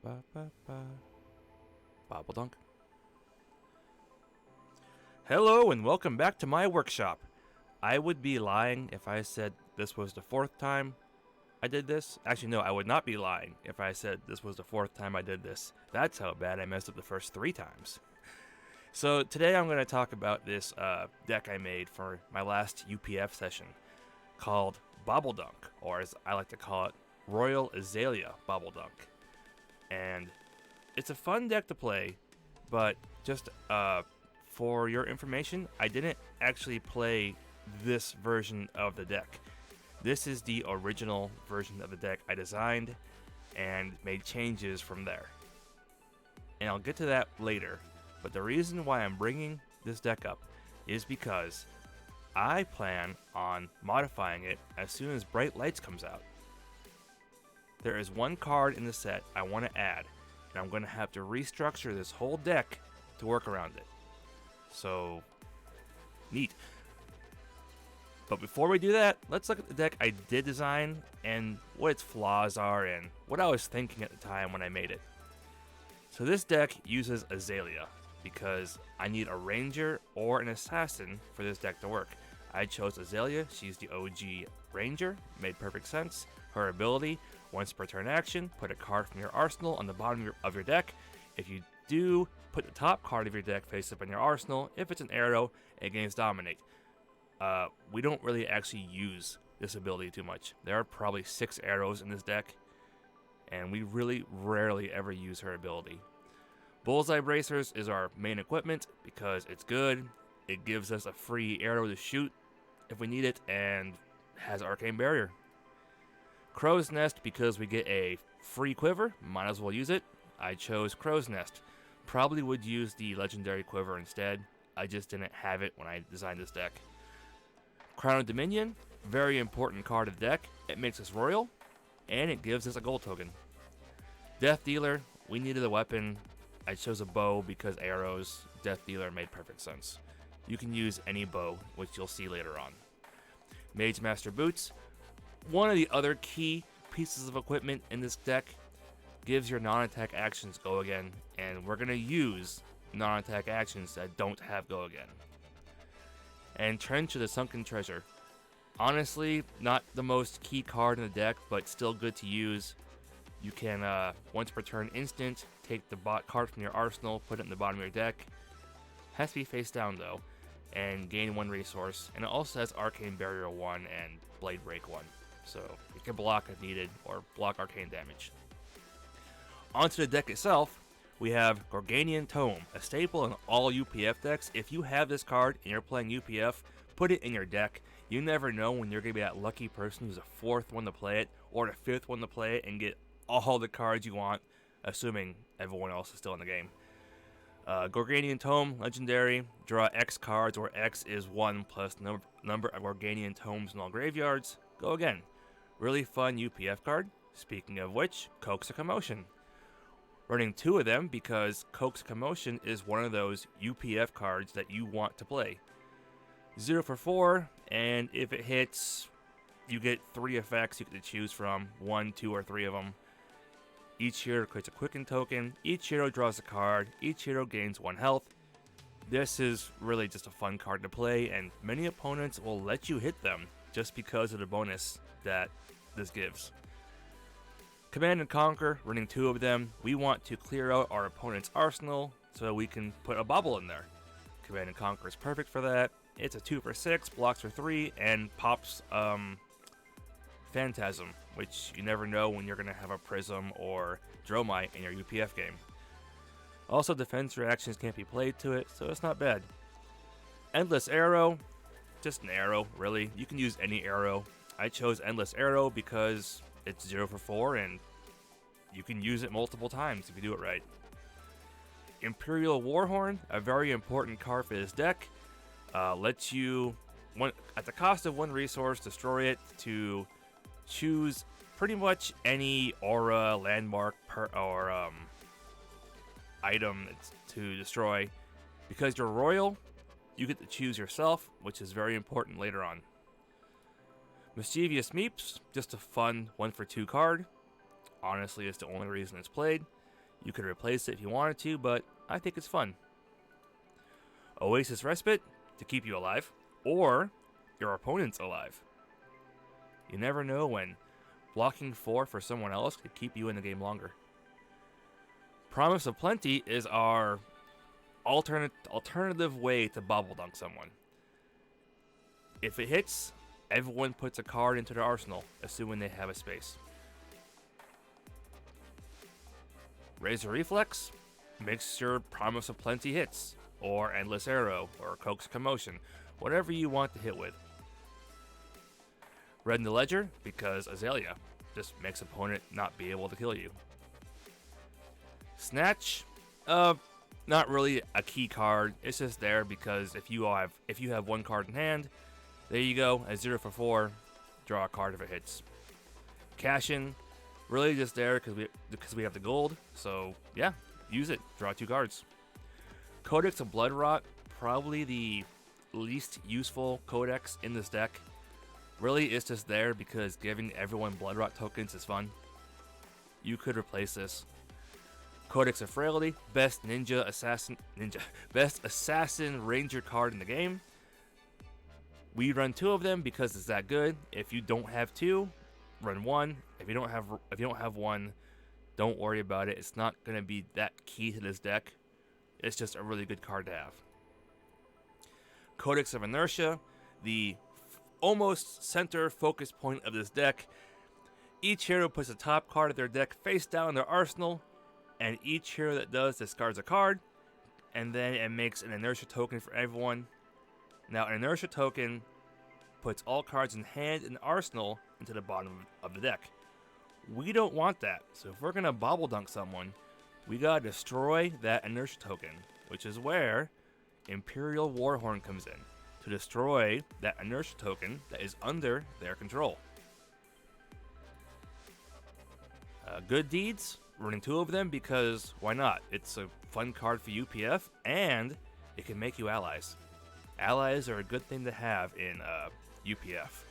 ba, ba, ba. Bauble dunk. Hello and welcome back to my workshop. I would be lying if I said this was the fourth time I did this. Actually, no, I would not be lying if I said this was the fourth time I did this. That's how bad I messed up the first 3 times. So today I'm going to talk about this deck I made for my last UPF session called Bauble Dunk, or as I like to call it, Royal Azalea Bauble Dunk. And it's a fun deck to play, but just for your information, I didn't actually play this version of the deck. This is the original version of the deck I designed and made changes from there. And I'll get to that later, but the reason why I'm bringing this deck up is because I plan on modifying it as soon as Bright Lights comes out. There is one card in the set I want to add, and I'm going to have to restructure this whole deck to work around it. So, neat. But before we do that, let's look at the deck I did design and what its flaws are and what I was thinking at the time when I made it. So this deck uses Azalea because I need a ranger or an assassin for this deck to work. I chose Azalea. She's the OG ranger. Made perfect sense. Her ability, once per turn action, put a card from your arsenal on the bottom of your deck. If you do, put the top card of your deck face up in your arsenal. If it's an arrow, it gains dominate. We don't really actually use this ability too much. There are probably 6 arrows in this deck, and we really rarely ever use her ability. Bullseye Bracers is our main equipment because it's good. It gives us a free arrow to shoot if we need it, and has Arcane Barrier. Crow's Nest because we get a free quiver, might as well use it. I chose Crow's Nest. Probably would use the legendary quiver instead. I just didn't have it when I designed this deck. Crown of Dominion, very important card of the deck. It makes us royal, and it gives us a gold token. Death Dealer, we needed a weapon. I chose a bow because arrows. Death Dealer made perfect sense. You can use any bow, which you'll see later on. Mage Master Boots, one of the other key pieces of equipment in this deck, gives your non-attack actions go again, and we're going to use non-attack actions that don't have go again. And Trench of the Sunken Treasure. Honestly, not the most key card in the deck, but still good to use. You can, once per turn instant, take the bot card from your arsenal, put it in the bottom of your deck. Has to be face down though, and gain 1 resource. And it also has Arcane Barrier 1 and Blade Break 1. So it can block if needed, or block arcane damage. Onto the deck itself, we have Gorganian Tome, a staple in all UPF decks. If you have this card and you're playing UPF, put it in your deck. You never know when you're going to be that lucky person who's the 4th one to play it, or the 5th one to play it, and get all the cards you want, assuming everyone else is still in the game. Gorganian Tome, legendary, draw X cards, where X is 1 plus number of Gorganian Tomes in all graveyards. Go again. Really fun UPF card. Speaking of which, Coax a Commotion. Running 2 of them because Coax Commotion is one of those UPF cards that you want to play. 0 for 4, and if it hits, you get 3 effects you get to choose from, 1, 2, or 3 of them. Each hero creates a Quicken token, each hero draws a card, each hero gains 1 health. This is really just a fun card to play, and many opponents will let you hit them just because of the bonus that this gives. Command and Conquer, running 2 of them. We want to clear out our opponent's arsenal so we can put a Bauble in there. Command and Conquer is perfect for that. It's a 2 for 6, blocks for 3, and pops Phantasm, which you never know when you're going to have a Prism or Dromite in your UPF game. Also, defense reactions can't be played to it, so it's not bad. Endless Arrow, just an arrow, really. You can use any arrow. I chose Endless Arrow because it's 0 for 4, and you can use it multiple times if you do it right. Imperial Warhorn, a very important card for this deck. Lets you, at the cost of 1 resource, destroy it to choose pretty much any aura, landmark, or item to destroy. Because you're royal, you get to choose yourself, which is very important later on. Mischievous Meeps, just a fun 1 for 2 card. Honestly, it's the only reason it's played. You could replace it if you wanted to, but I think it's fun. Oasis Respite to keep you alive, or your opponent's alive. You never know when blocking 4 for someone else could keep you in the game longer. Promise of Plenty is our alternative way to Bauble Dunk someone. If it hits, everyone puts a card into their arsenal, assuming they have a space. Razor Reflex makes sure Promise of Plenty hits, or Endless Arrow, or Coax Commotion, whatever you want to hit with. Red in the Ledger, because Azalea just makes opponent not be able to kill you. Snatch, not really a key card. It's just there because if you have one card in hand, there you go. At 0 for 4, draw a card if it hits. Cash in, really just there because we have the gold. So yeah, use it. Draw 2 cards. Codex of Bloodrot, probably the least useful codex in this deck. Really, it's just there because giving everyone Bloodrot tokens is fun. You could replace this. Codex of Frailty, best assassin ranger card in the game. We run 2 of them because it's that good. If you don't have 2, run 1. If you don't have 1, don't worry about it. It's not gonna be that key to this deck. It's just a really good card to have. Codex of Inertia, the almost center focus point of this deck. Each hero puts the top card of their deck face down in their arsenal, and each hero that does discards a card, and then it makes an inertia token for everyone. Now, an inertia token puts all cards in hand and arsenal into the bottom of the deck. We don't want that, so if we're going to Bauble Dunk someone, we gotta destroy that inertia token, which is where Imperial Warhorn comes in, to destroy that inertia token that is under their control. Good Deeds, running 2 of them because why not? It's a fun card for UPF, and it can make you allies. Allies are a good thing to have in UPF.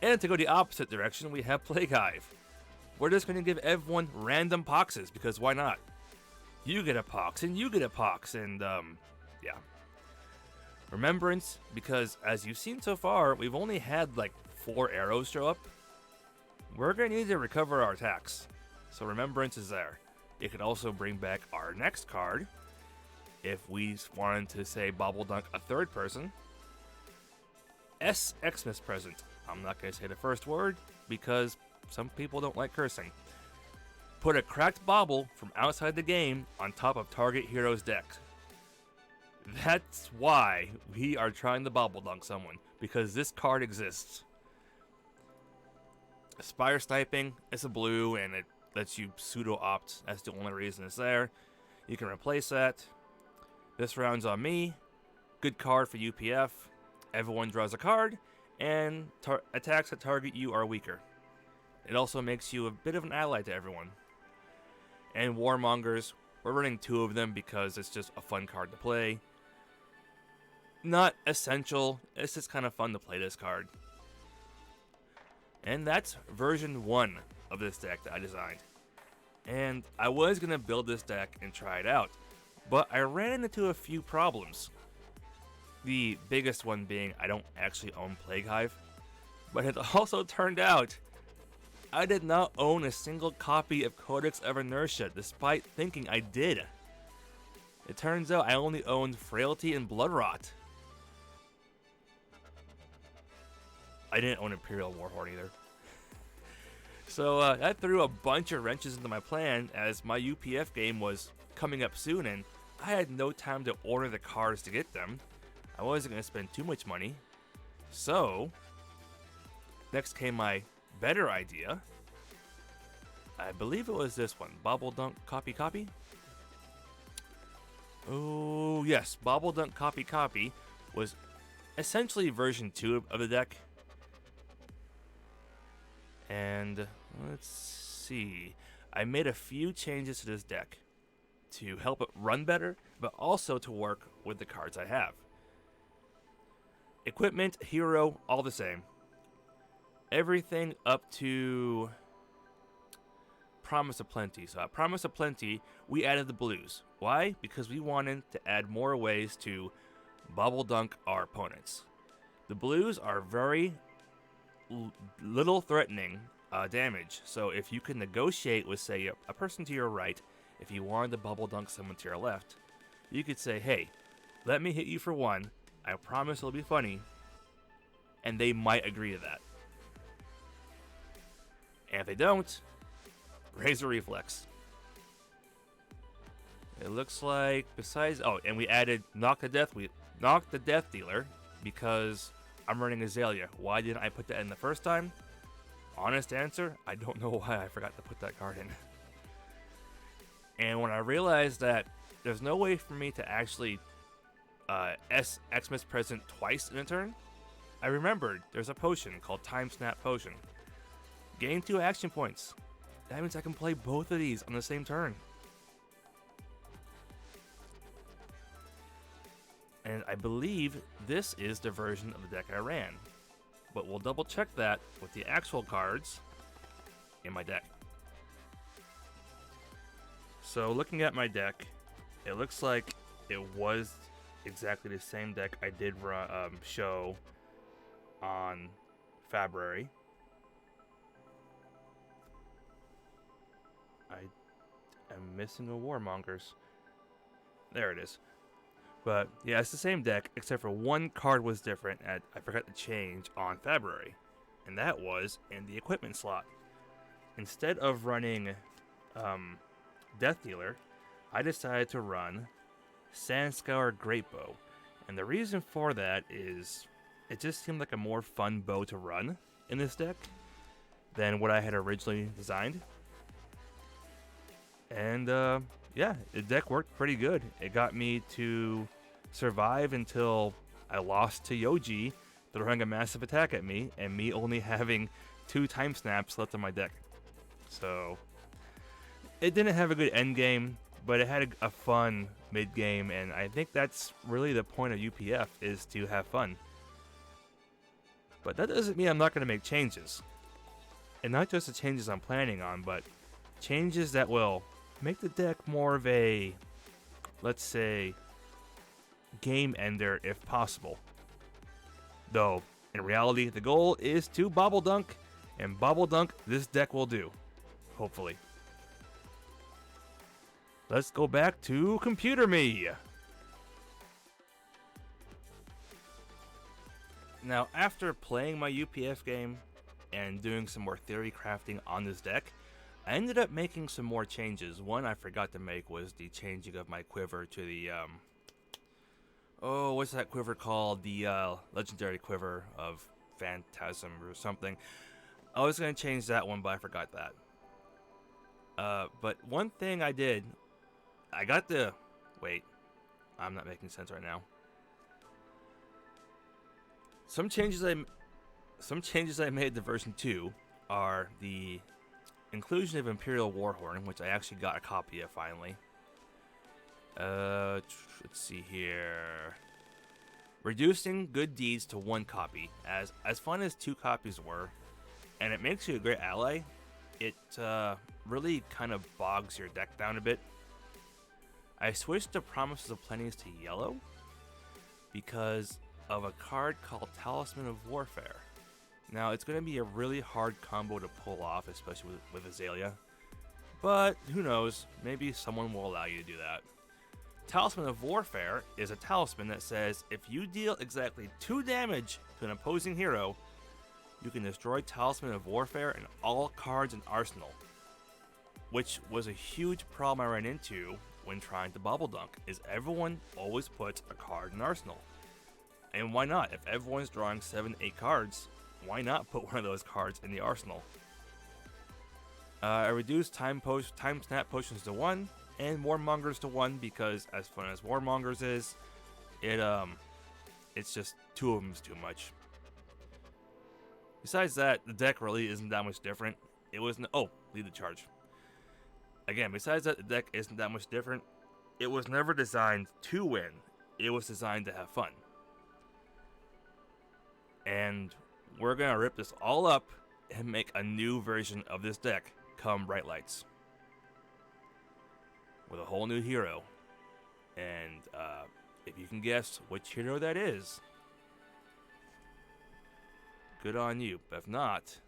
And to go the opposite direction, we have Plague Hive. We're just going to give everyone random poxes because why not? You get a pox and you get a pox, and yeah. Remembrance, because as you've seen so far, we've only had like 4 arrows show up. We're going to need to recover our attacks. So Remembrance is there. It could also bring back our next card if we wanted to say Bauble Dunk a 3rd person. Xmas Present. I'm not going to say the first word because some people don't like cursing. Put a cracked Bauble from outside the game on top of target hero's deck. That's why we are trying to Bauble Dunk someone, because this card exists. Aspire Sniping, it's a blue and it lets you pseudo-opt. That's the only reason it's there. You can replace that. This round's on me. Good card for UPF. Everyone draws a card, and attacks that target you are weaker. It also makes you a bit of an ally to everyone. And Warmongers, we're running 2 of them because it's just a fun card to play. Not essential, it's just kind of fun to play this card. And that's version 1 of this deck that I designed. And I was going to build this deck and try it out, but I ran into a few problems. The biggest one being I don't actually own Plague Hive, but it also turned out I did not own a single copy of Codex of Inertia, despite thinking I did. It turns out I only owned Frailty and Bloodrot. I didn't own Imperial Warhorn either. So that threw a bunch of wrenches into my plan, as my UPF game was coming up soon and I had no time to order the cards to get them. I wasn't going to spend too much money. So next came my better idea. I believe it was this one. Bauble Dunk Copy. Oh yes, Bauble Dunk Copy was essentially version 2 of the deck. And let's see. I made a few changes to this deck to help it run better, but also to work with the cards I have. Equipment, hero, all the same. Everything up to Promise of Plenty. So at Promise of Plenty, we added the blues. Why? Because we wanted to add more ways to bubble dunk our opponents. The blues are very little threatening damage. So if you can negotiate with, say, a person to your right, if you wanted to bubble dunk someone to your left, you could say, hey, let me hit you for one. I promise it'll be funny. And they might agree to that. And if they don't, Razor Reflex. It looks like besides and we added Knock the Death Dealer because I'm running Azalea. Why didn't I put that in the first time? Honest answer, I don't know why I forgot to put that card in. And when I realized that there's no way for me to actually Xmas Present twice in a turn, I remembered there's a potion called Time Snap Potion. Gain 2 action points. That means I can play both of these on the same turn. And I believe this is the version of the deck I ran. But we'll double check that with the actual cards in my deck. So looking at my deck, it looks like it was exactly the same deck I did show on February. I am missing a Warmongers. There it is. But yeah, it's the same deck, except for one card was different. I forgot to change on February, and that was in the equipment slot. Instead of running Death Dealer, I decided to run Sandscour Great Bow. And the reason for that is it just seemed like a more fun bow to run in this deck than what I had originally designed. And yeah, the deck worked pretty good. It got me to survive until I lost to Yoji throwing a massive attack at me and me only having 2 time snaps left on my deck. So it didn't have a good end game, but it had a fun mid game, and I think that's really the point of UPF, is to have fun. But that doesn't mean I'm not going to make changes. And not just the changes I'm planning on, but changes that will make the deck more of a, let's say, game ender if possible. Though, in reality, the goal is to Bauble Dunk, and Bauble Dunk this deck will do. Hopefully. Let's go back to Computer Me. Now, after playing my UPF game and doing some more theory crafting on this deck, I ended up making some more changes. One I forgot to make was the changing of my quiver to the, what's that quiver called? The legendary quiver of Phantasm or something. I was going to change that one, but I forgot that. But one thing I did, I got the... Wait, I'm not making sense right now. Some changes I made to version 2 are the inclusion of Imperial Warhorn, which I actually got a copy of finally. Let's see here. Reducing good deeds to 1 copy. As fun as 2 copies were, and it makes you a great ally, it really kind of bogs your deck down a bit. I switched the Promises of Plenty to yellow because of a card called Talisman of Warfare. Now, it's going to be a really hard combo to pull off, especially with Azalea. But, who knows, maybe someone will allow you to do that. Talisman of Warfare is a talisman that says if you deal exactly 2 damage to an opposing hero, you can destroy Talisman of Warfare and all cards in Arsenal. Which was a huge problem I ran into when trying to Bauble Dunk, is everyone always puts a card in Arsenal. And why not? If everyone's drawing 7-8 cards, why not put one of those cards in the arsenal? I reduced time snap potions to 1 and Warmongers to 1 because, as fun as Warmongers is, it's just 2 of them is too much. Besides that, the deck really isn't that much different. It was lead the charge. Again, besides that, the deck isn't that much different. It was never designed to win. It was designed to have fun. And we're going to rip this all up and make a new version of this deck come Bright Lights. with a whole new hero. And if you can guess which hero that is, good on you. But if not,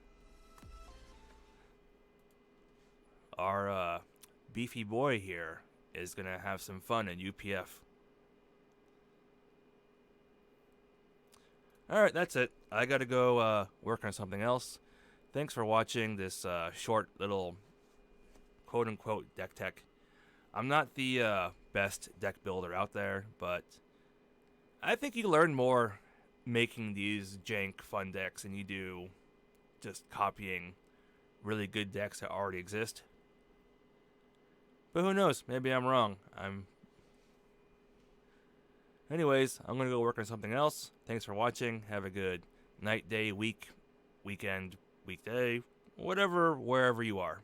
our beefy boy here is going to have some fun in UPF. Alright, that's it. I gotta go work on something else. Thanks for watching this short little quote-unquote deck tech. I'm not the best deck builder out there, but I think you learn more making these jank fun decks than you do just copying really good decks that already exist. But who knows? Maybe I'm wrong. Anyways, I'm going to go work on something else. Thanks for watching. Have a good night, day, week, weekend, weekday, whatever, wherever you are.